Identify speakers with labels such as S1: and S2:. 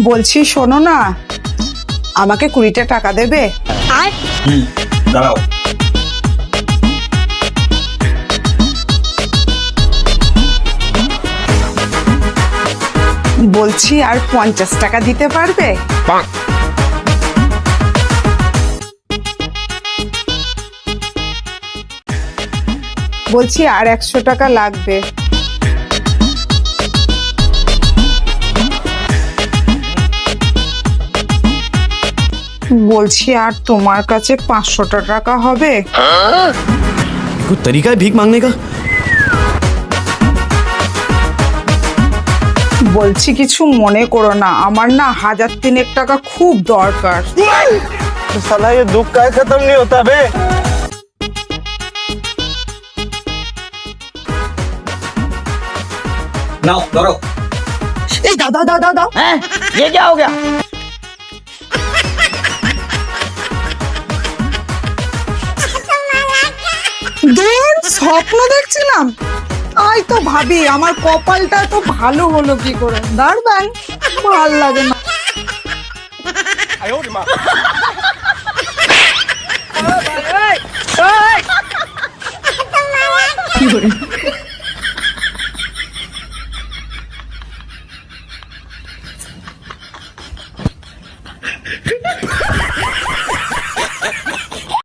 S1: বলছি শোনো না, আমাকে 20টা টাকা দেবে?
S2: দাঁড়াও।
S1: বলছি আর 50 টাকা দিতে পারবে? বলছি আর 100 টাকা লাগবে। বলছি আর তোমার কাছে 500 টাকা হবে?
S3: कोई तरीका है भीख मांगने का?
S1: বলছি কিছু মনে করো না, আমার না 1003 টাকা খুব দরকার।
S2: तो साला ये दुख का खत्म नहीं होता बे। नाओ धरो।
S1: এই দাও দাও দাও দাও দাও।
S4: हैं? ये क्या हो गया?
S1: দূর স্বপ্ন দেখছিলাম, তাই তো ভাবি আমার কপালটা তো ভালো হলো কি করে। দাঁড়ান, ভাল লাগে না।